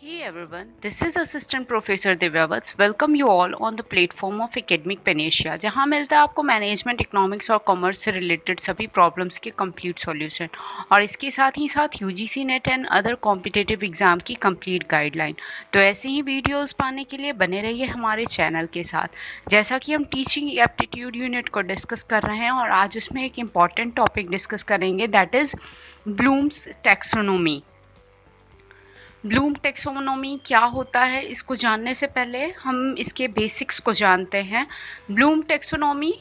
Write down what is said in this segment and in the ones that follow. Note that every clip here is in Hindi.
Hey everyone, this is Assistant Professor Divyavats. Welcome you all on the platform of Academic Panacea, जहाँ मिलता है आपको मैनेजमेंट, इकोनॉमिक्स और कॉमर्स से रिलेटेड सभी प्रॉब्लम्स के कंप्लीट सॉल्यूशन और इसके साथ ही साथ UGC net and other competitive exam की कंप्लीट गाइडलाइन। तो ऐसे ही वीडियोस पाने के लिए बने रहिए हमारे चैनल के साथ। जैसा कि हम टीचिंग एप्टीट्यूड यूनिट को डिस्कस कर रहे हैं और आज उसमें एक इम्पॉर्टेंट टॉपिक डिस्कस करेंगे, that is Bloom's taxonomy. Bloom taxonomy क्या होता है, इसको जानने से पहले हम इसके बेसिक्स को जानते हैं। Bloom taxonomy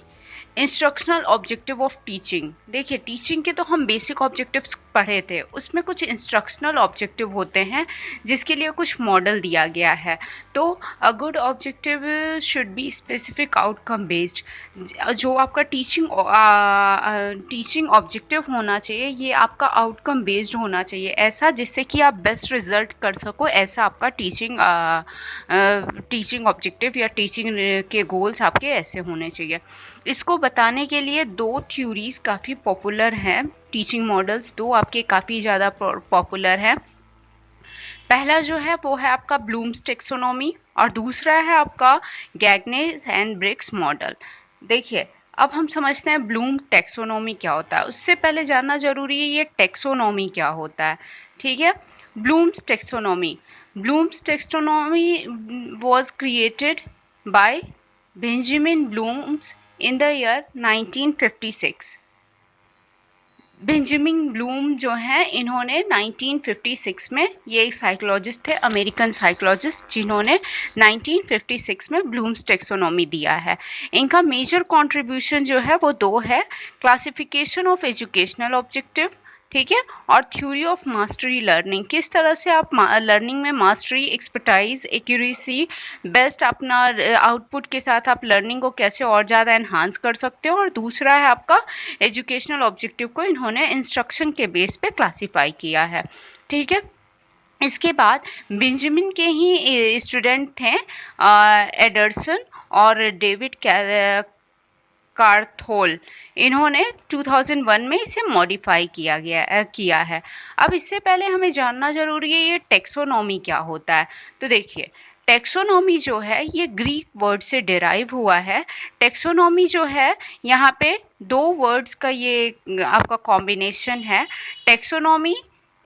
instructional objective of teaching. देखिए, टीचिंग के तो हम बेसिक ऑब्जेक्टिव्स पढ़े थे, उसमें कुछ इंस्ट्रक्शनल ऑब्जेक्टिव होते हैं जिसके लिए कुछ मॉडल दिया गया है। तो a good objective should be specific outcome based. जो आपका टीचिंग ऑब्जेक्टिव होना चाहिए, ये आपका आउटकम बेस्ड होना चाहिए, ऐसा जिससे कि आप बेस्ट रिजल्ट कर सको। ऐसा आपका टीचिंग ऑब्जेक्टिव या टीचिंग के गोल्स आपके ऐसे होने चाहिए। इसको बताने के लिए दो थ्योरीज काफ़ी पॉपुलर हैं, टीचिंग मॉडल्स दो आपके काफ़ी ज़्यादा पॉपुलर हैं। पहला जो है वो है आपका ब्लूम्स टेक्सोनॉमी और दूसरा है आपका गैग्ने एंड ब्रिक्स मॉडल। देखिए, अब हम समझते हैं ब्लूम टेक्सोनॉमी क्या होता है। उससे पहले जानना जरूरी है ये टेक्सोनॉमी क्या होता है। ठीक है, blooms taxonomy was created by Benjamin Blooms in the year 1956। Benjamin Bloom जो हैं, इन्होंने 1956 में, ये एक साइकोलॉजिस्ट थे, अमेरिकन साइकोलॉजिस्ट, जिन्होंने 1956 में ब्लूम्स टेक्सोनॉमी दिया है। इनका मेजर कंट्रीब्यूशन जो है वो दो है, क्लासिफिकेशन ऑफ एजुकेशनल ऑब्जेक्टिव, ठीक है, और थ्योरी ऑफ मास्टरी लर्निंग। किस तरह से आप लर्निंग में मास्टरी, एक्सपर्टाइज, एक्यूरेसी, बेस्ट अपना आउटपुट के साथ आप लर्निंग को कैसे और ज़्यादा एनहांस कर सकते हो। और दूसरा है आपका एजुकेशनल ऑब्जेक्टिव को इन्होंने इंस्ट्रक्शन के बेस पे क्लासीफाई किया है। ठीक है, इसके बाद बेंजामिन के ही स्टूडेंट थे एडरसन और डेविड कार्थोल। इन्होंने 2001 में इसे मॉडिफाई किया है। अब इससे पहले हमें जानना जरूरी है ये टेक्सोनॉमी क्या होता है। तो देखिए, टेक्सोनॉमी जो है ये ग्रीक वर्ड से डिराइव हुआ है। टेक्सोनॉमी जो है, यहाँ पे दो वर्ड्स का ये आपका कॉम्बिनेशन है। Taxonomy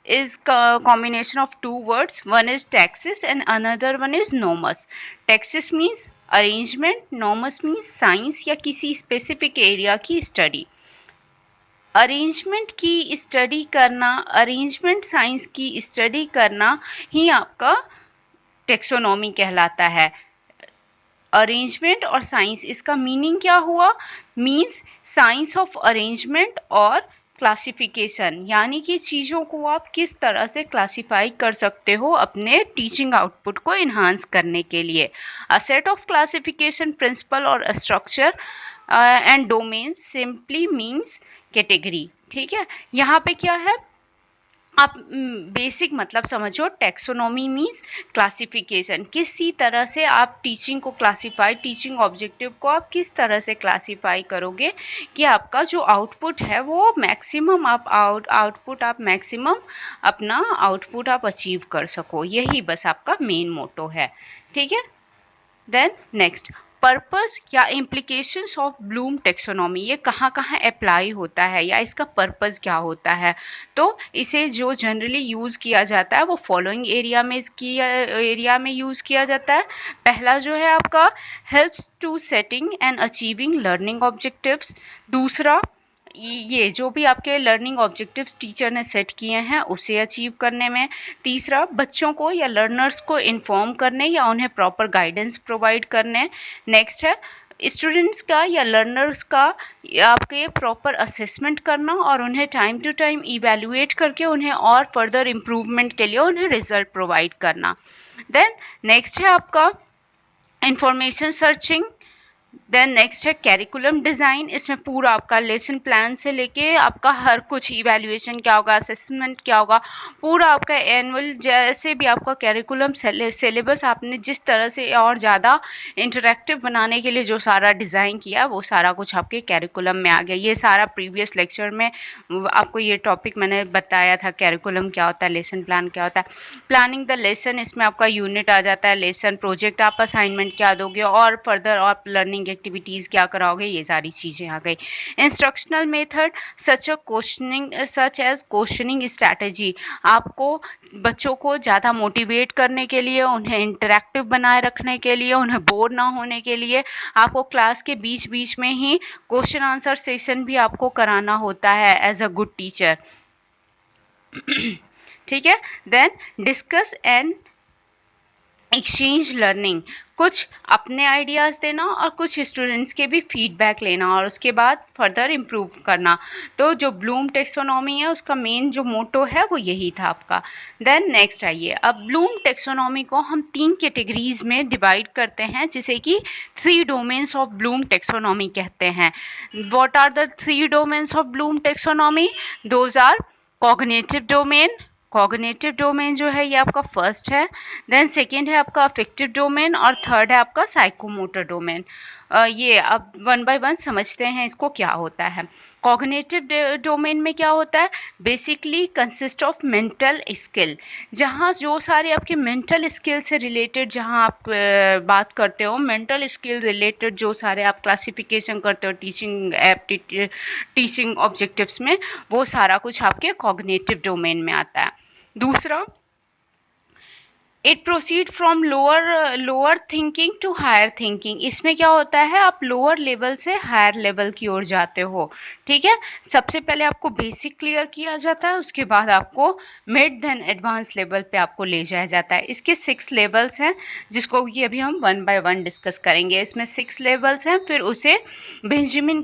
is combination of two words, one is taxis and another one is nomus. Taxis means arrangement, nomus means science या किसी स्पेसिफिक एरिया की स्टडी। अरेंजमेंट की स्टडी करना, अरेंजमेंट साइंस की स्टडी करना ही आपका टेक्सोनॉमी कहलाता है। अरेंजमेंट और साइंस, इसका मीनिंग क्या हुआ, मीन्स साइंस ऑफ अरेंजमेंट और क्लासिफिकेशन, यानी कि चीज़ों को आप किस तरह से क्लासिफाई कर सकते हो अपने टीचिंग आउटपुट को इन्हांस करने के लिए। A set of classification principle और structure and domain simply means category. ठीक है, यहाँ पे क्या है, आप बेसिक मतलब समझो, टेक्सोनॉमी मीन्स क्लासिफिकेशन, किसी तरह से आप टीचिंग को क्लासीफाई, टीचिंग ऑब्जेक्टिव को आप किस तरह से क्लासीफाई करोगे कि आपका जो आउटपुट है वो मैक्सिमम आप मैक्सिमम अपना आउटपुट आप अचीव कर सको। यही बस आपका मेन मोटो है। ठीक है, देन नेक्स्ट, पर्पस या इम्प्लीकेशंस ऑफ ब्लूम टेक्सोनॉमी, ये कहाँ कहाँ अप्लाई होता है या इसका पर्पस क्या होता है। तो इसे जो जनरली यूज़ किया जाता है वो फॉलोइंग एरिया में यूज़ किया जाता है। पहला जो है आपका helps to setting and achieving learning objectives. दूसरा, ये जो भी आपके लर्निंग ऑब्जेक्टिव्स टीचर ने सेट किए हैं उसे अचीव करने में। तीसरा, बच्चों को या लर्नर्स को इन्फॉर्म करने या उन्हें प्रॉपर गाइडेंस प्रोवाइड करने। नेक्स्ट है स्टूडेंट्स का या लर्नर्स का आपके प्रॉपर असेसमेंट करना और उन्हें टाइम टू टाइम इवेल्युएट करके उन्हें और फर्दर इम्प्रूवमेंट के लिए उन्हें रिजल्ट प्रोवाइड करना। देन नेक्स्ट है आपका इंफॉर्मेशन सर्चिंग, देन नेक्स्ट है कैरिकुलम डिज़ाइन। इसमें पूरा आपका लेसन प्लान से लेके आपका हर कुछ, इवैल्यूएशन क्या होगा, असेसमेंट क्या होगा, पूरा आपका एनुअल जैसे भी आपका कैरिकुलम सिलेबस आपने जिस तरह से और ज़्यादा इंटरेक्टिव बनाने के लिए जो सारा डिज़ाइन किया वो सारा कुछ आपके कैरिकुलम में आ गया। ये सारा प्रीवियस लेक्चर में आपको ये टॉपिक मैंने बताया था, कैरिकुलम क्या होता है, लेसन प्लान क्या होता है। प्लानिंग द लेसन, इसमें आपका यूनिट आ जाता है, लेसन प्रोजेक्ट, आप असाइनमेंट क्या दोगे और फर्दर आप लर्निंग एक्टिविटीज़ क्या कराओगे, ये सारी चीज़ें आ गई। Instructional method such as questioning strategy, आपको बच्चों को ज़्यादा मोटिवेट करने के लिए, उन्हें इंटरेक्टिव बनाए रखने के लिए, उन्हें बोर ना होने के लिए आपको क्लास के बीच बीच में ही क्वेश्चन आंसर सेशन भी आपको कराना होता है एज अ गुड टीचर। ठीक है। Then discuss and exchange learning, कुछ अपने आइडियाज़ देना और कुछ स्टूडेंट्स के भी फीडबैक लेना और उसके बाद फर्दर इम्प्रूव करना। तो जो ब्लूम टेक्सोनॉमी है उसका मेन जो मोटो है वो यही था आपका। देन नेक्स्ट आइए, अब ब्लूम टेक्सोनॉमी को हम 3 कैटेगरीज में डिवाइड करते हैं जिसे कि 3 डोमेन्स ऑफ ब्लूम टेक्सोनॉमी कहते हैं। What are the 3 domains of Bloom taxonomy? Those are cognitive domain, cognitive domain जो है ये आपका फर्स्ट है, देन सेकेंड है आपका अफेक्टिव डोमेन और थर्ड है आपका साइकोमोटर डोमेन। ये अब वन बाय वन समझते हैं इसको क्या होता है। कॉग्निटिव डोमेन में क्या होता है? Basically consist of mental skill, जहाँ जो सारे आपके मेंटल स्किल से रिलेटेड, जहाँ आप बात करते हो मेंटल स्किल रिलेटेड, जो सारे आप क्लासिफिकेशन करते हो टीचिंग ऑब्जेक्टिव्स में, वो सारा कुछ आपके कॉग्निटिव डोमेन में आता है। दूसरा, it proceed from lower thinking to higher thinking, इसमें क्या होता है आप लोअर लेवल से हायर लेवल की ओर जाते हो। ठीक है, सबसे पहले आपको बेसिक क्लियर किया जाता है, उसके बाद आपको मिड देन एडवांस लेवल पे आपको ले जाया जाता है। इसके 6 लेवल्स हैं जिसको कि अभी हम वन बाय वन डिस्कस करेंगे। इसमें 6 लेवल्स हैं, फिर उसे बेंजामिन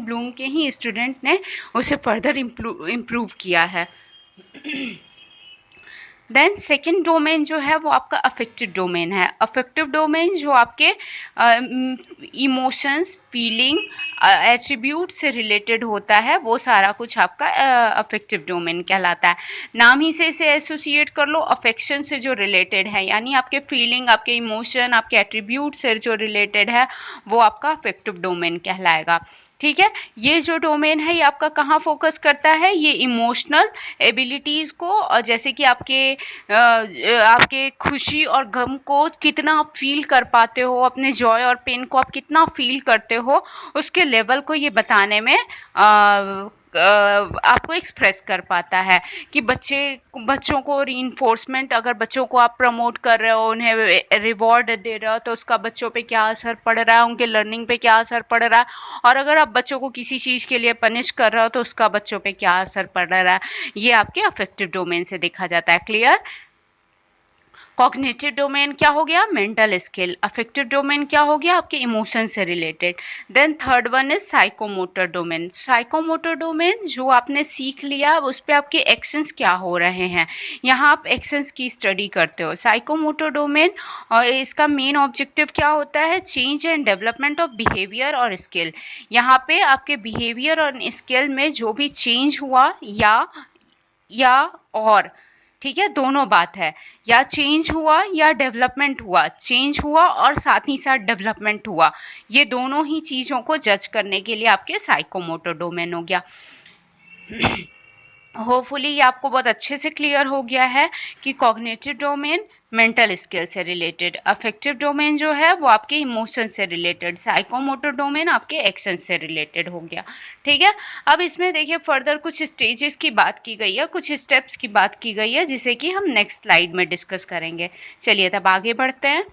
ब्लूम के ही स्टूडेंट ने उसे फर्दर इम्प्रूव किया है। देन सेकेंड डोमेन जो है वो आपका अफेक्टिव डोमेन है। अफेक्टिव डोमेन जो आपके इमोशंस, फीलिंग, एट्रीब्यूट से रिलेटेड होता है, वो सारा कुछ आपका अफेक्टिव डोमेन कहलाता है। नाम ही से इसे एसोसिएट कर लो, अफेक्शन से जो रिलेटेड है, यानी आपके फीलिंग, आपके इमोशन, आपके एट्रीब्यूट से जो रिलेटेड है वो आपका अफेक्टिव डोमेन कहलाएगा। ठीक है, ये जो डोमेन है ये आपका कहाँ फोकस करता है? ये इमोशनल एबिलिटीज़ को, और जैसे कि आपके खुशी और गम को कितना आप फील कर पाते हो, अपने जॉय और पेन को आप कितना फील करते हो, उसके लेवल को ये बताने में आपको एक्सप्रेस कर पाता है कि बच्चों को रीइंफोर्समेंट, अगर बच्चों को आप प्रमोट कर रहे हो, उन्हें रिवॉर्ड दे रहे हो, तो उसका बच्चों पे क्या असर पड़ रहा है, उनके लर्निंग पे क्या असर पड़ रहा है, और अगर आप बच्चों को किसी चीज़ के लिए पनिश कर रहे हो तो उसका बच्चों पे क्या असर पड़ रहा है, ये आपके अफेक्टिव डोमेन से देखा जाता है। क्लियर? कॉग्निटिव डोमेन क्या हो गया? Mental skill. अफेक्टिव डोमेन क्या हो गया? आपके इमोशन से related. Then third one is psychomotor domain. Psychomotor domain जो आपने सीख लिया उस पर आपके एक्शंस क्या हो रहे हैं, यहाँ आप एक्शंस की स्टडी करते हो। साइकोमोटर डोमेन और इसका मेन ऑब्जेक्टिव क्या होता है? Change and development of behaviour और स्किल। यहाँ पे आपके बिहेवियर और स्किल में जो भी चेंज हुआ या और, ठीक है, दोनों बात है, या चेंज हुआ या डेवलपमेंट हुआ, चेंज हुआ और साथ ही साथ डेवलपमेंट हुआ, ये दोनों ही चीज़ों को जज करने के लिए आपके साइकोमोटर डोमेन हो गया। होपफुली ये आपको बहुत अच्छे से क्लियर हो गया है कि कॉग्निटिव डोमेन मेंटल स्किल से रिलेटेड, अफेक्टिव डोमेन जो है वो आपके इमोशन से रिलेटेड, साइकोमोटर डोमेन आपके एक्शन से रिलेटेड हो गया। ठीक है, अब इसमें देखिए फर्दर कुछ स्टेजेस की बात की गई है, कुछ स्टेप्स की बात की गई है जिसे कि हम नेक्स्ट स्लाइड में डिस्कस करेंगे। चलिए तब आगे बढ़ते हैं।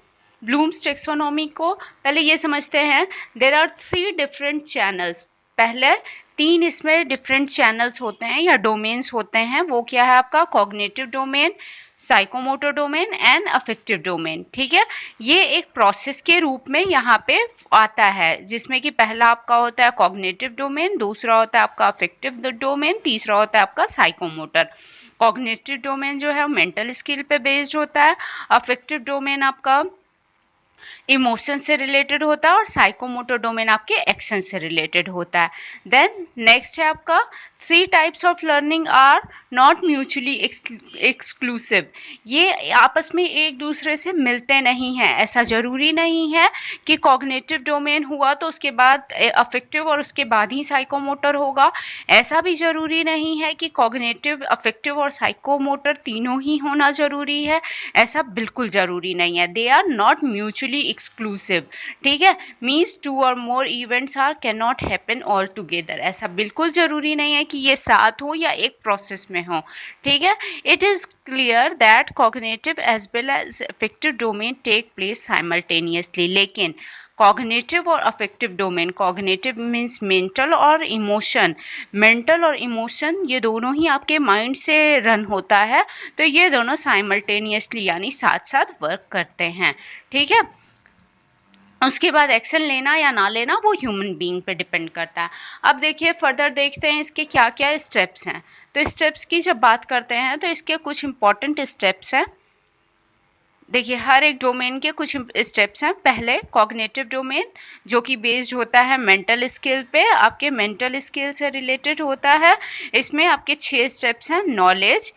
ब्लूम्स टेक्सोनॉमी को पहले ये समझते हैं, देयर आर 3 डिफरेंट चैनल्स। पहले 3 इसमें डिफरेंट चैनल्स होते हैं या डोमेन्स होते हैं, वो क्या है आपका? Cognitive domain, psychomotor domain and affective domain. ठीक है, ये एक प्रोसेस के रूप में यहाँ पे आता है जिसमें कि पहला आपका होता है कॉग्निटिव डोमेन, दूसरा होता है आपका अफेक्टिव डोमेन, तीसरा होता है आपका साइकोमोटर। कॉग्निटिव डोमेन जो है मेंटल स्किल पे बेस्ड होता है, अफेक्टिव डोमेन आपका इमोशन से रिलेटेड होता है और साइकोमोटर डोमेन आपके एक्शन से रिलेटेड होता है। देन नेक्स्ट है आपका 3 types of learning are not mutually exclusive. ये आपस में एक दूसरे से मिलते नहीं हैं। ऐसा ज़रूरी नहीं है कि कॉग्निटिव डोमेन हुआ तो उसके बाद अफेक्टिव और उसके बाद ही साइकोमोटर होगा। ऐसा भी ज़रूरी नहीं है कि कॉग्निटिव, अफेक्टिव और साइकोमोटर तीनों ही होना ज़रूरी है। ऐसा बिल्कुल ज़रूरी नहीं है। They are not mutually exclusive. ठीक है, मीन्स 2 और more events are can not happen all together. ऐसा बिल्कुल ज़रूरी नहीं है कि ये साथ हो या एक प्रोसेस में हो। ठीक है, it is clear that cognitive as well as affective domain take place simultaneously. लेकिन कॉग्निटिव और affective domain, cognitive means mental और इमोशन, मेंटल और इमोशन ये दोनों ही आपके माइंड से रन होता है, तो ये दोनों साइमल्टेनियसली यानी साथ साथ वर्क करते हैं। ठीक है, उसके बाद एक्शन लेना या ना लेना वो ह्यूमन बीइंग पे डिपेंड करता है। अब देखिए फर्दर देखते हैं इसके क्या क्या स्टेप्स हैं। तो स्टेप्स की जब बात करते हैं तो इसके कुछ इंपॉर्टेंट स्टेप्स हैं। देखिए हर एक डोमेन के कुछ स्टेप्स हैं। पहले कॉग्निटिव डोमेन जो कि बेस्ड होता है मेंटल स्किल पे, आपके मेंटल स्किल से रिलेटेड होता है। इसमें आपके 6 स्टेप्स हैं: knowledge,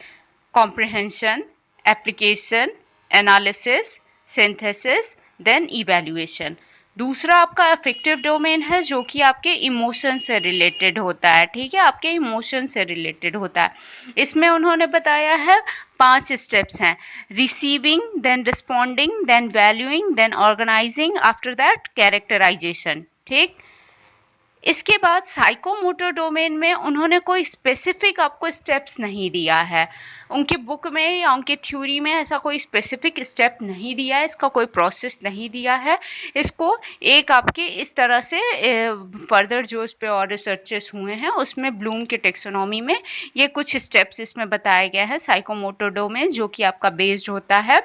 comprehension, application, analysis, synthesis, then evaluation. दूसरा आपका अफेक्टिव डोमेन है जो कि आपके इमोशन से रिलेटेड होता है। ठीक है, आपके इमोशन से रिलेटेड होता है। इसमें उन्होंने बताया है 5 स्टेप्स हैं: receiving, then responding, then valuing, then organising, after that characterisation. ठीक, इसके बाद साइकोमोटर डोमेन में उन्होंने कोई स्पेसिफिक आपको स्टेप्स नहीं दिया है। उनकी बुक में या उनकी थ्योरी में ऐसा कोई स्पेसिफिक स्टेप नहीं दिया है, इसका कोई प्रोसेस नहीं दिया है। इसको एक आपके इस तरह से फर्दर जो इस पे और रिसर्चेस हुए हैं उसमें ब्लूम के टेक्सोनॉमी में ये कुछ स्टेप्स इसमें बताए गए हैं साइकोमोटर डोमेन जो कि आपका बेस्ड होता है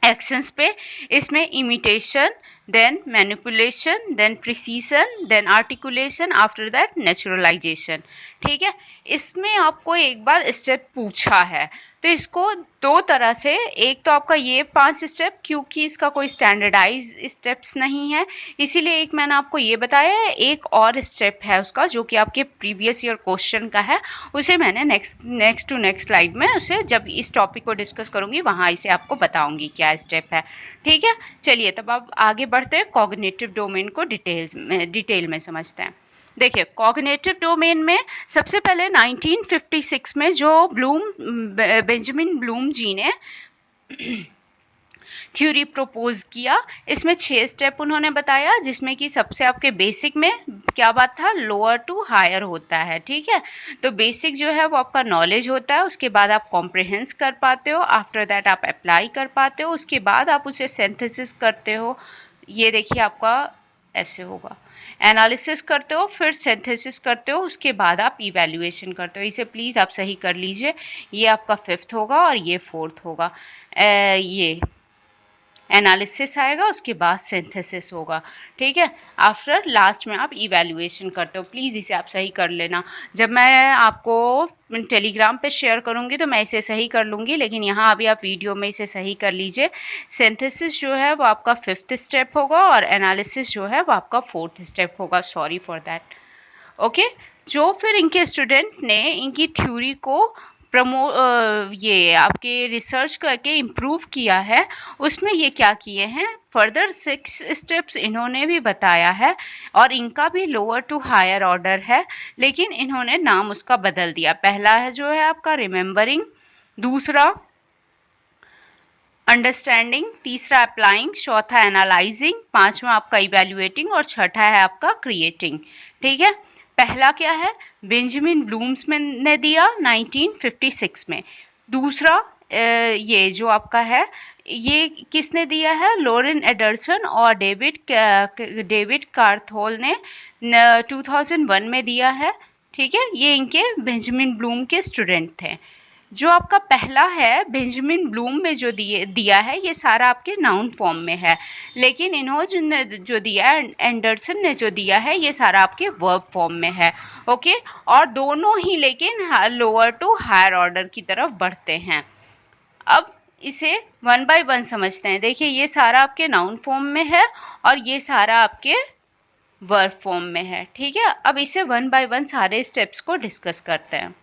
एक्शंस पे। इसमें imitation, then manipulation, then precision, then articulation, after that naturalisation. ठीक है, इसमें आपको एक बार स्टेप पूछा है तो इसको 2 तरह से, एक तो आपका ये 5 स्टेप, क्योंकि इसका कोई स्टैंडर्डाइज स्टेप्स नहीं है इसीलिए एक मैंने आपको ये बताया है। एक और स्टेप है उसका जो कि आपके प्रीवियस ईयर क्वेश्चन का है, उसे मैंने नेक्स्ट टू नेक्स्ट स्लाइड में उसे जब इस टॉपिक को डिस्कस करूंगी वहाँ इसे आपको बताऊंगी क्या स्टेप है। ठीक है, चलिए तब अब आगे बढ़ते हैं, कॉग्निटिव डोमेन को डिटेल में समझते हैं। देखिए कॉग्निटिव डोमेन में सबसे पहले 1956 में जो बेंजामिन ब्लूम जी ने थ्योरी प्रपोज किया, इसमें 6 स्टेप उन्होंने बताया जिसमें कि सबसे आपके बेसिक में क्या बात था, लोअर टू हायर होता है। ठीक है, तो बेसिक जो है वो आपका नॉलेज होता है, उसके बाद आप कॉम्प्रिहेंस कर पाते हो, आफ्टर दैट आप अप्लाई कर पाते हो, उसके बाद आप उसे सिंथेसिस करते हो। ये देखिए आपका ऐसे होगा, एनालिसिस करते हो, फिर सिंथेसिस करते हो, उसके बाद आप इवैल्यूएशन करते हो। इसे प्लीज़ आप सही कर लीजिए, ये आपका 5th होगा और ये 4th होगा। ये एनालिसिस आएगा, उसके बाद सिंथेसिस होगा। ठीक है, आफ्टर लास्ट में आप इवैल्यूएशन करते हो। प्लीज़ इसे आप सही कर लेना। जब मैं आपको टेलीग्राम पे शेयर करूँगी तो मैं इसे सही कर लूँगी, लेकिन यहाँ अभी आप वीडियो में इसे सही कर लीजिए। सिंथेसिस जो है वो आपका 5th स्टेप होगा और एनालिसिस जो है वो आपका 4th स्टेप होगा। Sorry for that. ओके, जो फिर इनके स्टूडेंट ने इनकी थ्योरी को ये आपके रिसर्च करके इम्प्रूव किया है, उसमें ये क्या किए हैं, फर्दर 6 स्टेप्स इन्होंने भी बताया है और इनका भी लोअर टू हायर ऑर्डर है, लेकिन इन्होंने नाम उसका बदल दिया। पहला है जो है आपका रिमेंबरिंग, दूसरा अंडरस्टैंडिंग, तीसरा अप्लाइंग, चौथा एनालाइजिंग, पांचवा आपका इवैल्यूएटिंग और छठा है आपका क्रिएटिंग। ठीक है, पहला क्या है, बेंजामिन ब्लूम्स ने दिया 1956 में। दूसरा ये जो आपका है ये किसने दिया है, लॉरेन एडरसन और डेविड कार्थोल ने 2001 में दिया है। ठीक है, ये इनके बेंजामिन ब्लूम के स्टूडेंट थे। जो आपका पहला है बेंजामिन ब्लूम में जो दिया है ये सारा आपके नाउन फॉर्म में है, लेकिन इन्होंने जो दिया है, एंडरसन ने जो दिया है, ये सारा आपके वर्ब फॉर्म में है। ओके, और दोनों ही लेकिन लोअर टू हायर ऑर्डर की तरफ बढ़ते हैं। अब इसे वन बाय वन समझते हैं। देखिए ये सारा आपके नाउन फॉर्म में है और ये सारा आपके वर्ब फॉर्म में है, ठीक है। अब इसे वन बाय वन सारे स्टेप्स को डिस्कस करते हैं।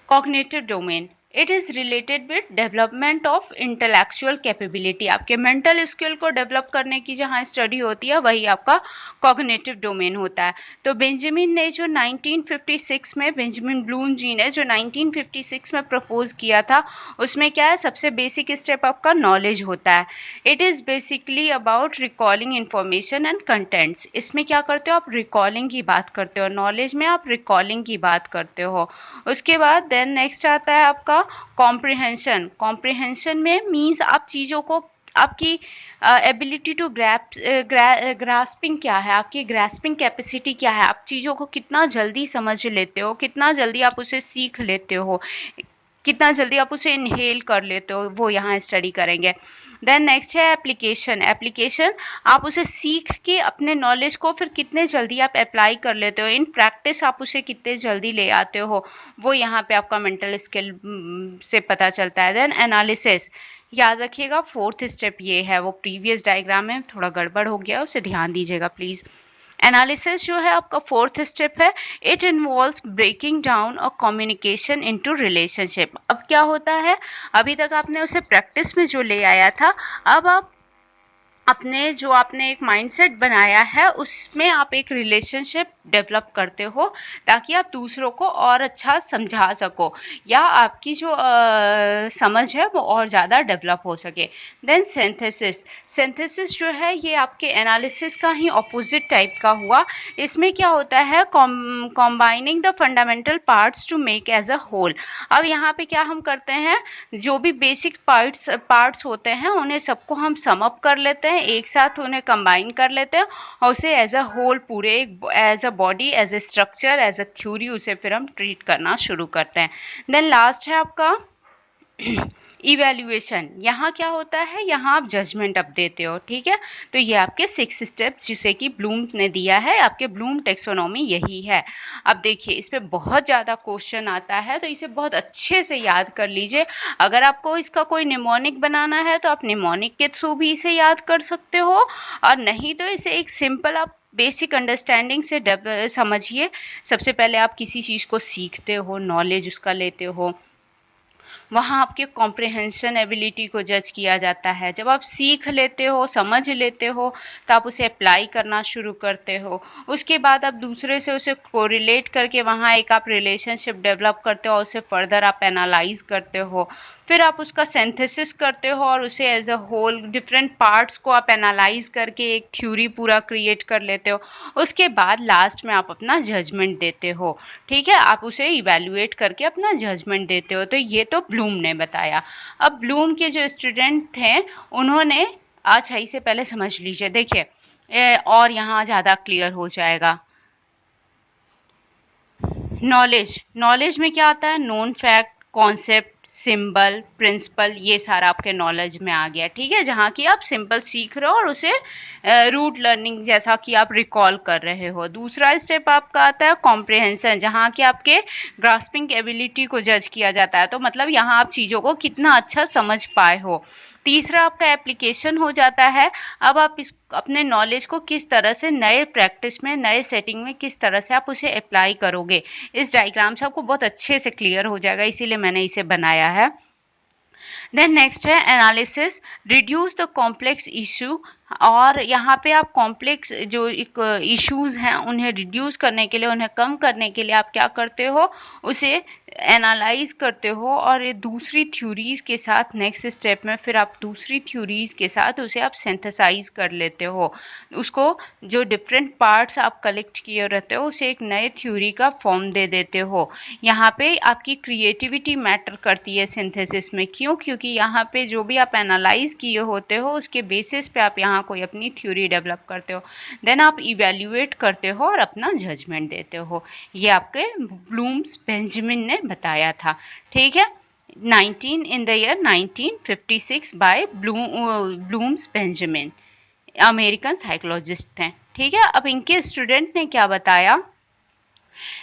Cognitive domain, it is related with development of intellectual capability. आपके मेंटल स्किल को डेवलप करने की जहाँ स्टडी होती है वही आपका कॉग्निटिव डोमेन होता है। तो बेंजामिन ने जो 1956 में, बेंजामिन ब्लूम जी ने जो 1956 में प्रपोज किया था, उसमें क्या है, सबसे बेसिक स्टेप आपका नॉलेज होता है। It is basically about recalling information and contents. इसमें क्या करते हो आप, रिकॉलिंग की बात करते हो, नॉलेज में आप रिकॉलिंग की बात करते हो। उसके बाद देन नेक्स्ट आता है आपका कॉम्प्रिहेंशन। कॉम्प्रिहेंशन में मीन्स आप चीज़ों को, आपकी एबिलिटी टू ग्रास्पिंग क्या है, आपकी ग्रास्पिंग कैपेसिटी क्या है, आप चीज़ों को कितना जल्दी समझ लेते हो, कितना जल्दी आप उसे सीख लेते हो, कितना जल्दी आप उसे इनहेल कर लेते हो, वो यहाँ स्टडी करेंगे। देन नेक्स्ट है एप्लीकेशन। एप्लीकेशन, आप उसे सीख के अपने नॉलेज को फिर कितने जल्दी आप अप्लाई कर लेते हो, इन प्रैक्टिस आप उसे कितने जल्दी ले आते हो, वो यहाँ पे आपका मेंटल स्किल से पता चलता है। देन एनालिसिस, याद रखिएगा फोर्थ स्टेप ये है, वो प्रीवियस डायग्राम में थोड़ा गड़बड़ हो गया, उसे ध्यान दीजिएगा प्लीज़। एनालिसिस जो है आपका फोर्थ स्टेप है, it involves breaking down a communication into relationship. अब क्या होता है, अभी तक आपने उसे प्रैक्टिस में जो ले आया था, अब आप अपने जो आपने एक माइंडसेट बनाया है उसमें आप एक रिलेशनशिप डेवलप करते हो ताकि आप दूसरों को और अच्छा समझा सको या आपकी जो समझ है वो और ज़्यादा डेवलप हो सके। Then synthesis. सिंथेसिस जो है ये आपके एनालिसिस का ही ऑपोजिट टाइप का हुआ। इसमें क्या होता है, combining the fundamental parts to make as a whole. अब यहाँ पे क्या हम करते हैं, जो भी बेसिक पार्ट्स होते हैं उन्हें सबको हम सम अप कर लेते हैं, एक साथ उन्हें कंबाइन कर लेते हैं और उसे एज अ होल, पूरे as a body, as a structure, as a theory उसे फिर हम ट्रीट करना शुरू करते हैं। देन लास्ट है आपका इवैल्यूएशन। यहाँ क्या होता है, यहाँ आप जजमेंट अप देते हो, ठीक है। तो ये आपके 6 स्टेप जिसे कि ब्लूम ने दिया है, आपके ब्लूम टेक्सोनॉमी यही है। अब देखिए इस पे बहुत ज़्यादा क्वेश्चन आता है तो इसे बहुत अच्छे से याद कर लीजिए। अगर आपको इसका कोई निमोनिक बनाना है तो आप निमोनिक के थ्रू भी इसे याद कर सकते हो, और नहीं तो इसे एक सिंपल आप बेसिक अंडरस्टैंडिंग से समझिए। सबसे पहले आप किसी चीज़ को सीखते हो, नॉलेज उसका लेते हो, वहाँ आपके कॉम्प्रिहेंशन एबिलिटी को जज किया जाता है। जब आप सीख लेते हो, समझ लेते हो, तो आप उसे अप्लाई करना शुरू करते हो। उसके बाद आप दूसरे से उसे कोरिलेट करके वहाँ एक आप रिलेशनशिप डेवलप करते हो और उसे फर्दर आप एनालाइज करते हो। फिर आप उसका सिंथेसिस करते हो और उसे as a whole different parts को आप एनालाइज करके एक थ्योरी पूरा क्रिएट कर लेते हो। उसके बाद लास्ट में आप अपना जजमेंट देते हो, ठीक है। आप उसे इवैल्यूएट करके अपना जजमेंट देते हो। तो ये तो ब्लूम ने बताया। अब ब्लूम के जो स्टूडेंट थे उन्होंने, अच्छा इसे पहले समझ लीजिए, देखिए और यहाँ ज़्यादा क्लियर हो जाएगा। नॉलेज, नॉलेज में क्या आता है, known fact, concept, symbol, principle, ये सारा आपके नॉलेज में आ गया, ठीक है। जहाँ की आप सिंपल सीख रहे हो और उसे रूट लर्निंग जैसा कि आप रिकॉल कर रहे हो। दूसरा स्टेप आपका आता है कॉम्प्रिहेंशन, जहाँ की आपके ग्रास्पिंग एबिलिटी को जज किया जाता है, तो मतलब यहाँ आप चीज़ों को कितना अच्छा समझ पाए हो। तीसरा आपका एप्लीकेशन हो जाता है। अब आप इस अपने नॉलेज को किस तरह से नए प्रैक्टिस में, नए सेटिंग में किस तरह से आप उसे अप्लाई करोगे, इस डायग्राम से आपको बहुत अच्छे से क्लियर हो जाएगा, इसीलिए मैंने इसे बनाया है। देन नेक्स्ट है analysis, reduce the complex issue. और यहाँ पे आप कॉम्प्लेक्स जो इश्यूज़ हैं उन्हें रिड्यूस करने के लिए, उन्हें कम करने के लिए आप क्या करते हो, उसे एनालाइज करते हो और ये दूसरी थ्योरीज़ के साथ नेक्स्ट स्टेप में फिर आप दूसरी थ्योरीज़ के साथ उसे आप सिंथेसाइज कर लेते हो। उसको जो डिफरेंट पार्ट्स आप कलेक्ट किए रहते हो उसे एक नए थ्योरी का फॉर्म दे देते हो। यहाँ पे आपकी क्रिएटिविटी मैटर करती है सिंथेसिस में। क्यों? क्योंकि यहाँ पे जो भी आप एनालाइज किए होते हो उसके बेसिस पे आप यहाँ कोई अपनी थ्योरी डेवलप करते हो, देन आप इवैल्यूएट करते हो और अपना जजमेंट देते हो। ये आपके ब्लूम्स बेंजामिन ने बताया था, ठीक है। 19 in the year 1956 by Bloom's Benjamin, American psychologist थे, ठीक है। अब इनके स्टूडेंट ने क्या बताया,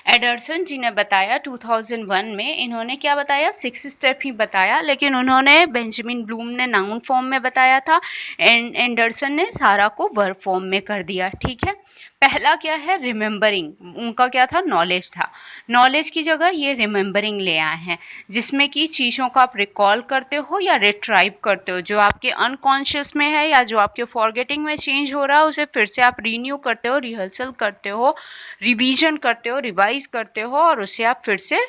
एडरसन जी ने बताया 2001 में, इन्होंने क्या बताया, 6 स्टेप ही बताया, लेकिन उन्होंने बेंजामिन ब्लूम ने नाउन फॉर्म में बताया था, एंडरसन ने सारा को वर्ब फॉर्म में कर दिया। ठीक है, पहला क्या है, रिमेंबरिंग, उनका क्या था, नॉलेज था, नॉलेज की जगह ये रिमेंबरिंग ले आए हैं, जिसमें कि चीज़ों को आप रिकॉल करते हो या रिट्राइव करते हो, जो आपके अनकॉन्शियस में है या जो आपके फॉरगेटिंग में चेंज हो रहा है, उसे फिर से आप रीन्यू करते हो, रिहर्सल करते हो, रिवीजन करते हो, रिवाइज करते हो, और उसे आप फिर से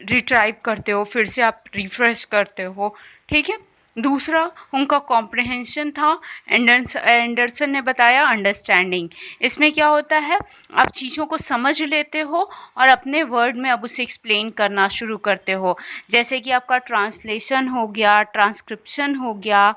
रिट्राइव करते हो, फिर से आप रिफ्रेश करते हो। ठीक है, दूसरा उनका कॉम्प्रहेंशन था, एंडरसन ने बताया अंडरस्टैंडिंग। इसमें क्या होता है, आप चीज़ों को समझ लेते हो और अपने वर्ड में अब उसे एक्सप्लेन करना शुरू करते हो, जैसे कि आपका ट्रांसलेशन हो गया, ट्रांसक्रिप्शन हो गया,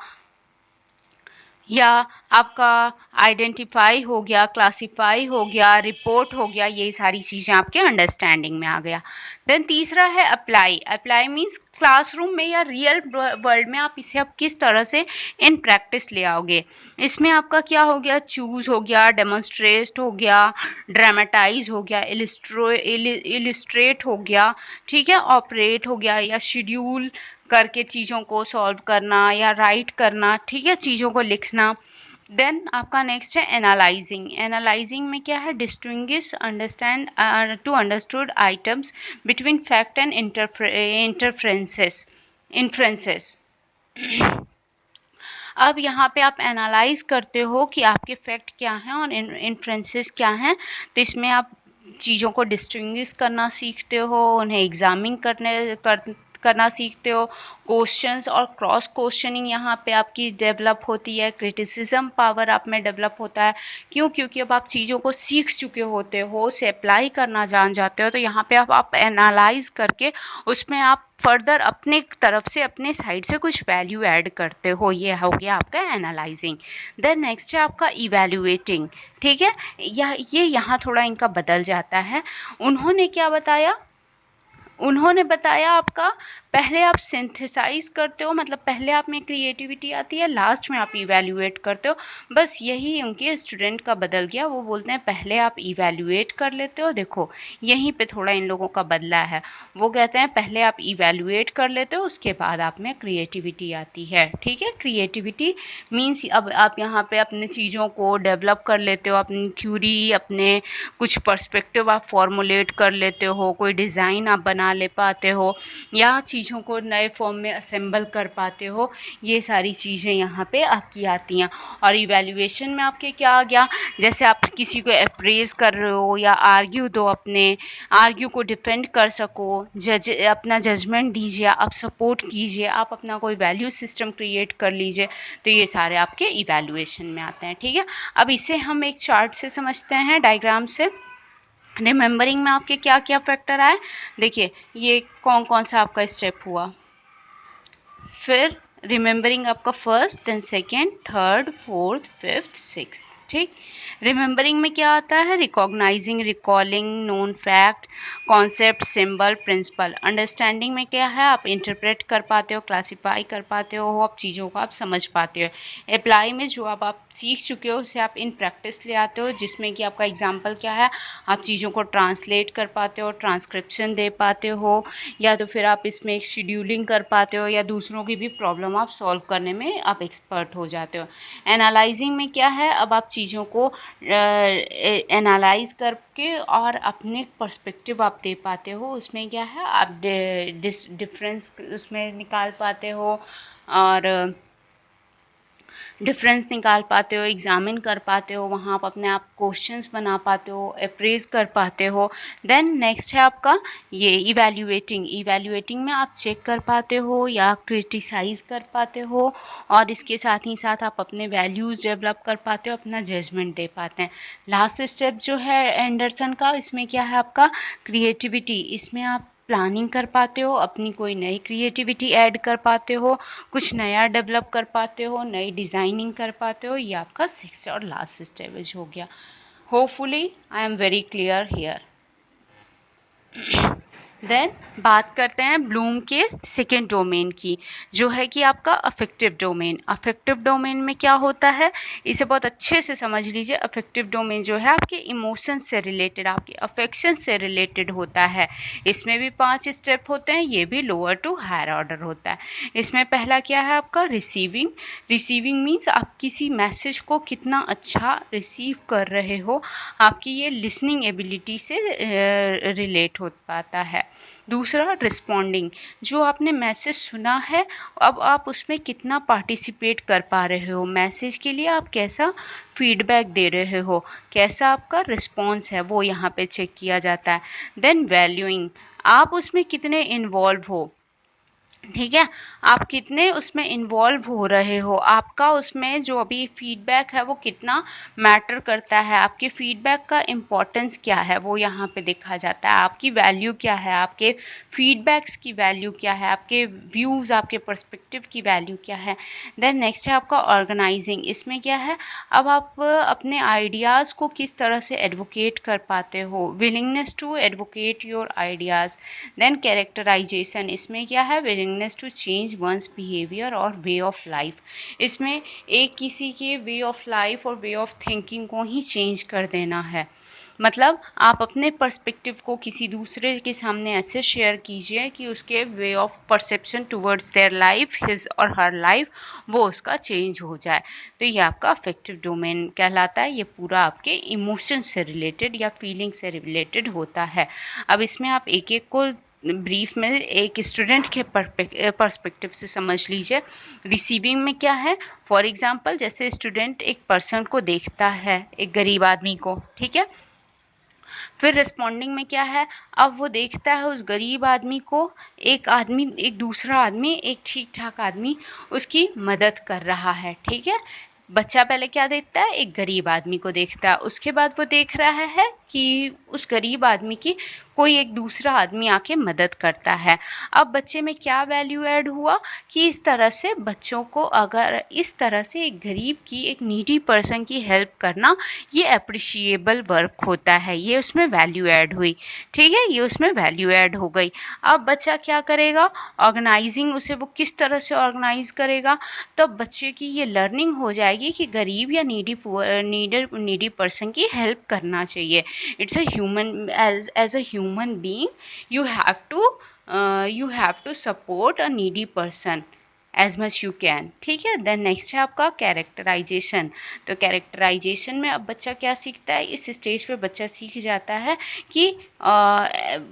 या आपका आइडेंटिफाई हो गया, क्लासिफाई हो गया, रिपोर्ट हो गया, ये सारी चीज़ें आपके अंडरस्टैंडिंग में आ गया। देन तीसरा है अप्लाई। अप्लाई मीन्स क्लासरूम में या रियल वर्ल्ड में आप इसे अब किस तरह से इन प्रैक्टिस ले आओगे। इसमें आपका क्या हो गया, चूज हो गया, डेमोन्स्ट्रेट हो गया, ड्रामेटाइज हो गया, इलिस्ट्रेट हो गया, ठीक है, ऑपरेट हो गया, या शेड्यूल करके चीज़ों को सॉल्व करना, या राइट करना, ठीक है, चीज़ों को लिखना। देन आपका नेक्स्ट है एनालाइजिंग। एनालाइजिंग में क्या है, distinguish, understand, to understood items between fact and interferences inferences. अब यहाँ पे आप एनालाइज करते हो कि आपके फैक्ट क्या हैं और इन्फ्रेंसेस क्या हैं, तो इसमें आप चीज़ों को डिस्टिंग्विश करना सीखते हो, उन्हें एग्जामिन करना सीखते हो, क्वेश्चंस और क्रॉस क्वेश्चनिंग यहाँ पे आपकी डेवलप होती है, क्रिटिसिज्म पावर आप में डेवलप होता है। क्यों, क्योंकि अब आप चीज़ों को सीख चुके होते हो, उसे अप्लाई करना जान जाते हो, तो यहाँ पे आप एनालाइज करके उसमें आप फर्दर अपने तरफ से, अपने साइड से कुछ वैल्यू ऐड करते हो। ये हो गया आपका एनालाइजिंग। देन नेक्स्ट है आपका इवैल्यूएटिंग। ठीक है, ये यहाँ थोड़ा इनका बदल जाता है। उन्होंने क्या बताया, उन्होंने बताया आपका पहले आप सिंथेसाइज करते हो, मतलब पहले आप में क्रिएटिविटी आती है, लास्ट में आप इवैल्यूएट करते हो। बस यही उनके स्टूडेंट का बदल गया, वो बोलते हैं पहले आप इवैल्यूएट कर लेते हो। देखो यहीं पे थोड़ा इन लोगों का बदला है, वो कहते हैं पहले आप इवैल्यूएट कर लेते हो, उसके बाद आप में क्रिएटिविटी आती है। ठीक है, क्रिएटिविटी मीन्स अब आप यहाँ पे अपने चीज़ों को डेवलप कर लेते हो, अपनी थ्योरी, अपने कुछ पर्सपेक्टिव आप फॉर्मुलेट कर लेते हो, कोई डिज़ाइन आप बना ले पाते हो, या चीज़ों को नए फॉर्म में असेंबल कर पाते हो। ये सारी चीज़ें यहाँ पे आपकी आती हैं। और इवैल्यूएशन में आपके क्या आ गया, जैसे आप किसी को अप्रेज कर रहे हो या आर्ग्यू दो, अपने आर्ग्यू को डिफेंड कर सको, अपना जजमेंट दीजिए, आप सपोर्ट कीजिए, आप अपना कोई वैल्यू सिस्टम क्रिएट कर लीजिए, तो ये सारे आपके इवैल्यूएशन में आते हैं। ठीक है, अब इसे हम एक चार्ट से समझते हैं, डायग्राम से। रिमेंबरिंग में आपके क्या क्या फैक्टर आए, देखिए ये कौन कौन सा आपका स्टेप हुआ। फिर रिमेंबरिंग आपका first, then second, third, fourth, fifth, sixth. ठीक, रिमेंबरिंग में क्या आता है, recognising, recalling, known fact, concept, symbol, principle. Understanding में क्या है, आप इंटरप्रेट कर पाते हो, क्लासीफाई कर पाते हो, आप चीज़ों को आप समझ पाते हो। अप्लाई में जो आप सीख चुके हो उसे आप इन प्रैक्टिस ले आते हो, जिसमें कि आपका एग्जाम्पल क्या है, आप चीज़ों को ट्रांसलेट कर पाते हो, ट्रांसक्रिप्शन दे पाते हो, या तो फिर आप इसमें एक शेड्यूलिंग कर पाते हो, या दूसरों की भी प्रॉब्लम आप सॉल्व करने में आप एक्सपर्ट हो जाते हो। एनालाइजिंग में क्या है, अब आप चीज़ों को एनालाइज करके और अपने पर्सपेक्टिव आप दे पाते हो, उसमें क्या है, आप डिफरेंस उसमें निकाल पाते हो, और डिफरेंस निकाल पाते हो, एग्जामिन कर पाते हो, वहाँ आप अपने आप क्वेश्चंस बना पाते हो, अप्रेज कर पाते हो। देन नेक्स्ट है आपका ये इवैल्यूएटिंग। इवैल्यूएटिंग में आप चेक कर पाते हो या क्रिटिसाइज कर पाते हो, और इसके साथ ही साथ आप अपने वैल्यूज़ डेवलप कर पाते हो, अपना जजमेंट दे पाते हैं। लास्ट स्टेप जो है एंडरसन का, इसमें क्या है आपका क्रिएटिविटी। इसमें आप प्लानिंग कर पाते हो, अपनी कोई नई क्रिएटिविटी ऐड कर पाते हो, कुछ नया डेवलप कर पाते हो, नई डिज़ाइनिंग कर पाते हो। ये आपका सिक्स्थ और लास्ट स्टेज हो गया। Hopefully I am very clear here. Then बात करते हैं ब्लूम के सेकेंड डोमेन की, जो है कि आपका अफेक्टिव डोमेन। अफेक्टिव डोमेन में क्या होता है, इसे बहुत अच्छे से समझ लीजिए। अफेक्टिव डोमेन जो है आपके इमोशन से रिलेटेड, आपके अफेक्शन से रिलेटेड होता है। इसमें भी 5 स्टेप होते हैं, ये भी लोअर टू हायर ऑर्डर होता है। इसमें पहला क्या है आपका रिसीविंग। रिसीविंग मीन्स आप किसी मैसेज को कितना अच्छा रिसीव कर रहे हो, आपकी ये लिसनिंग एबिलिटी से रिलेट हो पाता है। दूसरा रिस्पॉन्डिंग, जो आपने मैसेज सुना है अब आप उसमें कितना पार्टिसिपेट कर पा रहे हो, मैसेज के लिए आप कैसा फीडबैक दे रहे हो, कैसा आपका रिस्पॉन्स है, वो यहाँ पे चेक किया जाता है। देन वैल्यूइंग, आप उसमें कितने इन्वॉल्व हो, ठीक है, आप कितने उसमें इन्वॉल्व हो रहे हो, आपका उसमें जो अभी फीडबैक है वो कितना मैटर करता है, आपके फीडबैक का इम्पोर्टेंस क्या है वो यहाँ पे देखा जाता है। आपकी वैल्यू क्या है, आपके फीडबैक्स की वैल्यू क्या है, आपके व्यूज़, आपके पर्सपेक्टिव की वैल्यू क्या है। देन नेक्स्ट है आपका ऑर्गेनाइजिंग। इसमें क्या है, अब आप अपने आइडियाज़ को किस तरह से एडवोकेट कर पाते हो, willingness to advocate your ideas. Then characterisation, इसमें क्या है, willingness to change once behaviour और वे ऑफ लाइफ। इसमें एक किसी के वे ऑफ लाइफ और वे ऑफ थिंकिंग को ही चेंज कर देना है। मतलब आप अपने पर्सपेक्टिव को किसी दूसरे के सामने ऐसे शेयर कीजिए कि उसके way of perception towards their life, his और हर लाइफ, वो उसका चेंज हो जाए। तो ये आपका अफेक्टिव डोमेन कहलाता है। ये पूरा आपके इमोशन से रिलेटेड या फीलिंग से रिलेटेड होता है। अब इसमें आप एक एक को ब्रीफ में एक स्टूडेंट के पर्सपेक्टिव से समझ लीजिए। रिसीविंग में क्या है, फॉर एग्जांपल जैसे स्टूडेंट एक पर्सन को देखता है, एक गरीब आदमी को, ठीक है। फिर रिस्पॉन्डिंग में क्या है, अब वो देखता है उस गरीब आदमी को, एक दूसरा आदमी, एक ठीक ठाक आदमी उसकी मदद कर रहा है, ठीक है। बच्चा पहले क्या देखता है, एक गरीब आदमी को देखता है, उसके बाद वो देख रहा है कि उस गरीब आदमी की कोई एक दूसरा आदमी आके मदद करता है। अब बच्चे में क्या वैल्यू ऐड हुआ कि इस तरह से बच्चों को, अगर इस तरह से एक गरीब की, एक नीडी पर्सन की हेल्प करना, ये अप्रिशिएबल वर्क होता है, ये उसमें वैल्यू ऐड हुई, ठीक है, ये उसमें वैल्यू ऐड हो गई। अब बच्चा क्या करेगा, ऑर्गेनाइजिंग, उसे वो किस तरह से ऑर्गेनाइज करेगा, तब बच्चे की ये लर्निंग हो जाएगी कि गरीब या नीडी पर्सन की हेल्प करना चाहिए। It's a human, as a human being you have to support a needy person as much you can, ठीक है। देन नेक्स्ट है आपका कैरेक्टराइजेशन। तो कैरेक्टराइजेशन में अब बच्चा क्या सीखता है, इस स्टेज पे बच्चा सीख जाता है कि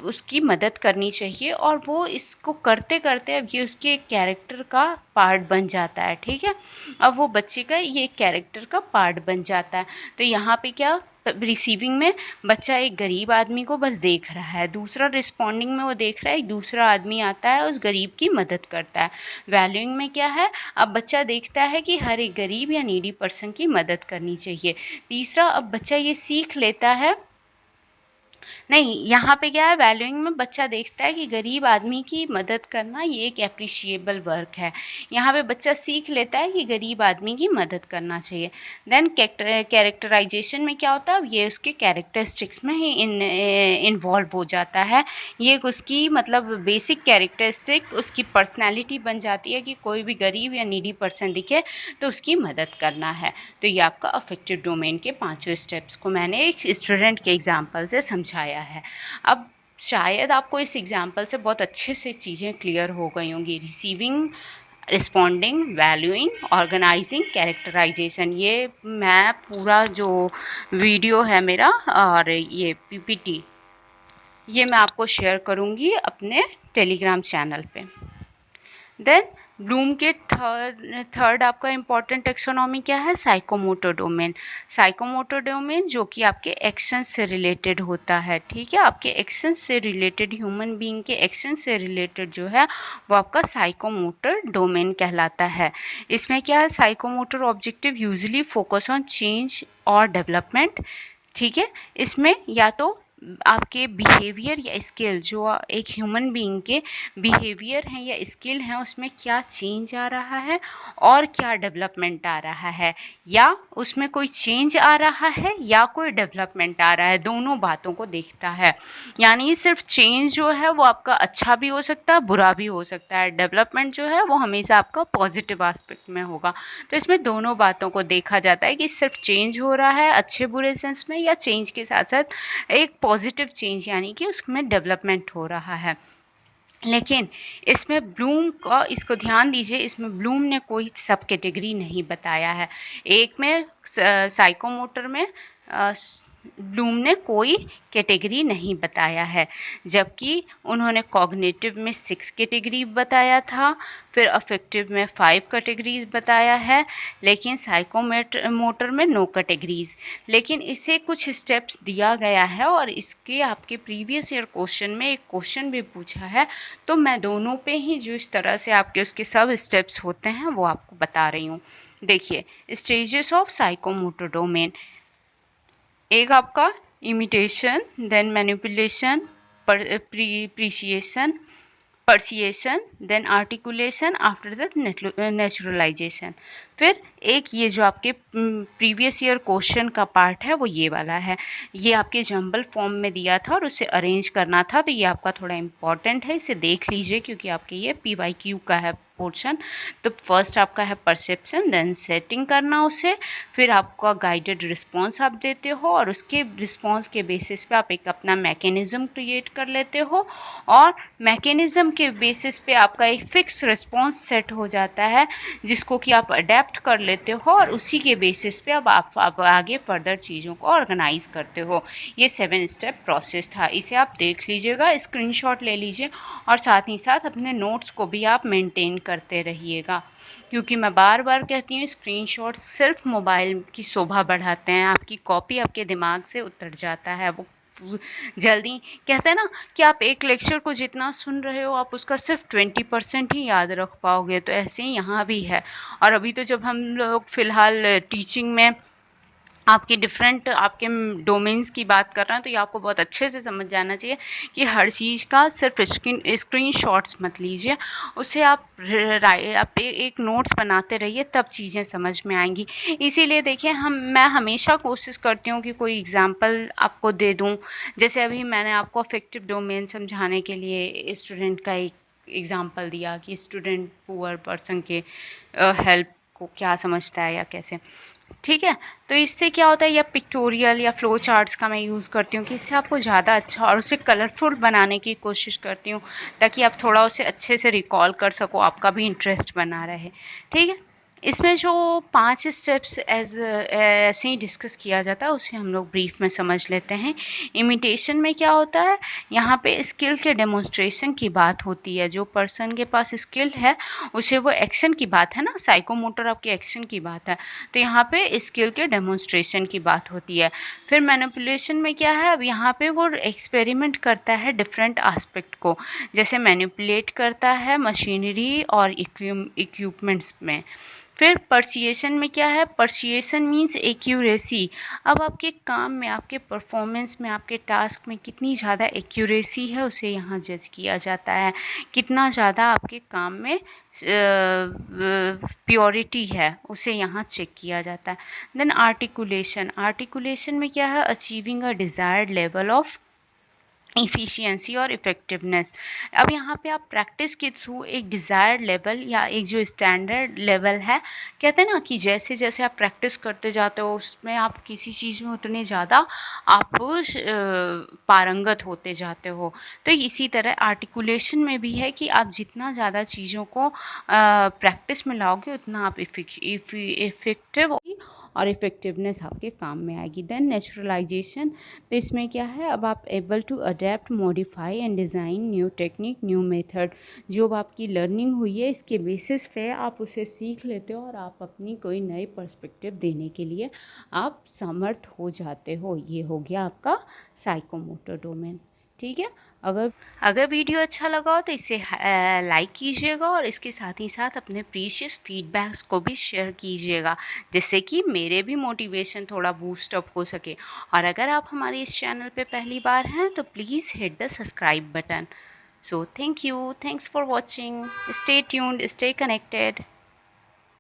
उसकी मदद करनी चाहिए, और वो इसको करते करते अब ये उसके एक कैरेक्टर का पार्ट बन जाता है, ठीक है। अब वो बच्चे का ये कैरेक्टर का पार्ट बन जाता है। तो यहाँ पे क्या, रिसीविंग में बच्चा एक गरीब आदमी को बस देख रहा है, दूसरा रिस्पॉन्डिंग में वो देख रहा है एक दूसरा आदमी आता है उस गरीब की मदद करता है। वैल्यूइंग में क्या है, अब बच्चा देखता है कि हर एक गरीब या नीडी पर्सन की मदद करनी चाहिए। तीसरा, अब बच्चा ये सीख लेता है, नहीं, यहाँ पे क्या है, वैल्यूइंग में बच्चा देखता है कि गरीब आदमी की मदद करना ये एक एप्रिशिएबल वर्क है। यहाँ पे बच्चा सीख लेता है कि गरीब आदमी की मदद करना चाहिए। देन कैरेक्टराइजेशन में क्या होता है, ये उसके कैरेक्टरिस्टिक्स में ही इन्वॉल्व हो जाता है। ये उसकी मतलब बेसिक कैरेक्टरिस्टिक, उसकी पर्सनैलिटी बन जाती है कि कोई भी गरीब या नीडी पर्सन दिखे तो उसकी मदद करना है। तो ये आपका अफेक्टिव डोमेन के 5 स्टेप्स को मैंने एक स्टूडेंट के एग्जाम्पल से समझाया है। अब शायद आपको इस एग्जाम्पल से बहुत अच्छे से चीज़ें क्लियर हो गई होंगी। Receiving, responding, valuing, organising, characterisation, ये मैं पूरा जो वीडियो है मेरा और ये पीपीटी, ये मैं आपको शेयर करूँगी अपने टेलीग्राम चैनल पे। देन ब्लूम के थर्ड आपका इम्पॉर्टेंट टेक्सोनॉमी क्या है, साइकोमोटर डोमेन। साइकोमोटर डोमेन जो कि आपके एक्शन से रिलेटेड होता है, ठीक है, आपके एक्शन से रिलेटेड, ह्यूमन बीइंग के एक्शन से रिलेटेड जो है वो आपका साइकोमोटर डोमेन कहलाता है। इसमें क्या है, psychomotor objective usually focus on change और डेवलपमेंट, ठीक है। इसमें या तो आपके बिहेवियर या स्किल, जो एक ह्यूमन बीइंग के बिहेवियर हैं या स्किल हैं, उसमें क्या चेंज आ रहा है और क्या डेवलपमेंट आ रहा है, या उसमें कोई चेंज आ रहा है या कोई डेवलपमेंट आ रहा है, दोनों बातों को देखता है। यानी सिर्फ चेंज जो है वो आपका अच्छा भी हो सकता है, बुरा भी हो सकता है। डेवलपमेंट जो है वो हमेशा आपका पॉजिटिव एस्पेक्ट में होगा। तो इसमें दोनों बातों को देखा जाता है कि सिर्फ चेंज हो रहा है अच्छे बुरे सेंस में, या चेंज के साथ साथ एक पॉजिटिव चेंज यानी कि उसमें डेवलपमेंट हो रहा है। लेकिन इसमें ब्लूम का, इसको ध्यान दीजिए, इसमें ब्लूम ने कोई सब कैटेगरी नहीं बताया है। एक में साइकोमोटर में ब्लूम ने कोई कैटेगरी नहीं बताया है, जबकि उन्होंने कॉग्निटिव में 6 कैटेगरी बताया था, फिर अफेक्टिव में 5 कैटेगरीज बताया है, लेकिन साइकोमोटर में नो कैटेगरीज। लेकिन इसे कुछ स्टेप्स दिया गया है और इसके आपके प्रीवियस ईयर क्वेश्चन में एक क्वेश्चन भी पूछा है, तो मैं दोनों पे ही जो इस तरह से आपके उसके सब स्टेप्स होते हैं वो आपको बता रही हूँ। देखिए, स्टेजेस ऑफ साइकोमोटर डोमेन, एक आपका imitation, then manipulation, precision, precision, then articulation, after that naturalisation. फिर एक ये जो आपके प्रीवियस ईयर क्वेश्चन का पार्ट है वो ये वाला है, ये आपके जंबल फॉर्म में दिया था और उसे अरेंज करना था, तो ये आपका थोड़ा इम्पॉर्टेंट है, इसे देख लीजिए क्योंकि आपके ये PYQ का है पोर्शन। तो फर्स्ट आपका है परसेप्शन, देन सेटिंग करना उसे, फिर आपका गाइडेड रिस्पॉन्स आप देते हो और उसके रिस्पॉन्स के बेसिस पे आप एक अपना मैकेनिज़्म क्रिएट कर लेते हो, और मैकेनिज़्म के बेसिस पे आपका एक फिक्स रिस्पॉन्स सेट हो जाता है जिसको कि आप अडेप्ट कर लेते हो, और उसी के बेसिस पे अब आप आगे फर्दर चीज़ों को ऑर्गेनाइज करते हो। ये 7 स्टेप प्रोसेस था, इसे आप देख लीजिएगा, स्क्रीनशॉट ले लीजिए और साथ ही साथ अपने नोट्स को भी आप मेंटेन करते रहिएगा, क्योंकि मैं बार बार कहती हूँ स्क्रीनशॉट सिर्फ मोबाइल की शोभा बढ़ाते हैं, आपकी कॉपी आपके दिमाग से उतर जाता है, वो जल्दी, कहते हैं ना कि आप एक लेक्चर को जितना सुन रहे हो आप उसका सिर्फ 20% ही याद रख पाओगे, तो ऐसे ही यहाँ भी है। और अभी तो जब हम लोग फ़िलहाल टीचिंग में आपके डिफरेंट आपके डोमेन्स की बात कर रहे हैं, तो ये आपको बहुत अच्छे से समझ जाना चाहिए कि हर चीज़ का सिर्फ स्क्रीनशॉट्स मत लीजिए, उसे आप एक नोट्स बनाते रहिए, तब चीज़ें समझ में आएंगी। इसीलिए देखिए, मैं हमेशा कोशिश करती हूँ कि कोई एग्जांपल आपको दे दूँ। जैसे अभी मैंने आपको अफेक्टिव डोमेन समझाने के लिए स्टूडेंट का एक एग्जांपल दिया कि स्टूडेंट पुअर पर्सन के हेल्प को क्या समझता है या कैसे, ठीक है। तो इससे क्या होता है, या पिक्टोरियल या फ्लो चार्ट्स का मैं यूज़ करती हूँ कि इससे आपको ज़्यादा अच्छा और उसे कलरफुल बनाने की कोशिश करती हूँ, ताकि आप थोड़ा उसे अच्छे से रिकॉल कर सको, आपका भी इंटरेस्ट बना रहे, ठीक है। इसमें जो 5 स्टेप्स ऐसे ही डिस्कस किया जाता है उसे हम लोग ब्रीफ में समझ लेते हैं। इमिटेशन में क्या होता है, यहाँ पे स्किल के डेमोन्स्ट्रेशन की बात होती है, जो पर्सन के पास स्किल है उसे वो एक्शन की बात है ना, साइकोमोटर आपके एक्शन की बात है, तो यहाँ पे स्किल के डेमोन्स्ट्रेशन की बात होती है। फिर मैनिपुलेशन में क्या है, अब यहाँ पे वो एक्सपेरिमेंट करता है डिफरेंट एस्पेक्ट को, जैसे मैनिपुलेट करता है मशीनरी और इक्विपमेंट्स में। फिर पर्सिएशन में क्या है, पर्सिएशन मीन्स एक्यूरेसी, अब आपके काम में, आपके परफॉर्मेंस में, आपके टास्क में कितनी ज़्यादा एक्यूरेसी है उसे यहाँ जज किया जाता है, कितना ज़्यादा आपके काम में प्योरिटी है उसे यहाँ चेक किया जाता है। देन आर्टिकुलेशन, आर्टिकुलेशन में क्या है, achieving a desired level of efficiency और इफ़ेक्टिवनेस। अब यहाँ पे आप प्रैक्टिस के थ्रू एक डिज़ायर्ड लेवल या एक जो स्टैंडर्ड लेवल है, कहते हैं ना कि जैसे जैसे आप प्रैक्टिस करते जाते हो उसमें आप किसी चीज़ में उतने ज़्यादा आप पारंगत होते जाते हो, तो इसी तरह आर्टिकुलेशन में भी है कि आप जितना ज़्यादा चीज़ों को प्रैक्टिस में लाओगे उतना आप इफ़ेक्टिव और इफ़ेक्टिवनेस आपके काम में आएगी। देन नेचुरलाइजेशन, तो इसमें क्या है, अब आप able to adapt, modify and design new technique, new method, जो आपकी लर्निंग हुई है इसके बेसिस पे आप उसे सीख लेते हो और आप अपनी कोई नई पर्सपेक्टिव देने के लिए आप समर्थ हो जाते हो। ये हो गया आपका साइकोमोटर डोमेन, ठीक है। अगर अगर वीडियो अच्छा लगा हो तो इसे लाइक कीजिएगा और इसके साथ ही साथ अपने प्रीशियस फीडबैक्स को भी शेयर कीजिएगा, जिससे कि मेरे भी मोटिवेशन थोड़ा बूस्ट अप हो सके। और अगर आप हमारे इस चैनल पे पहली बार हैं तो please hit the subscribe button. So thank you, thanks for watching, stay tuned, stay connected.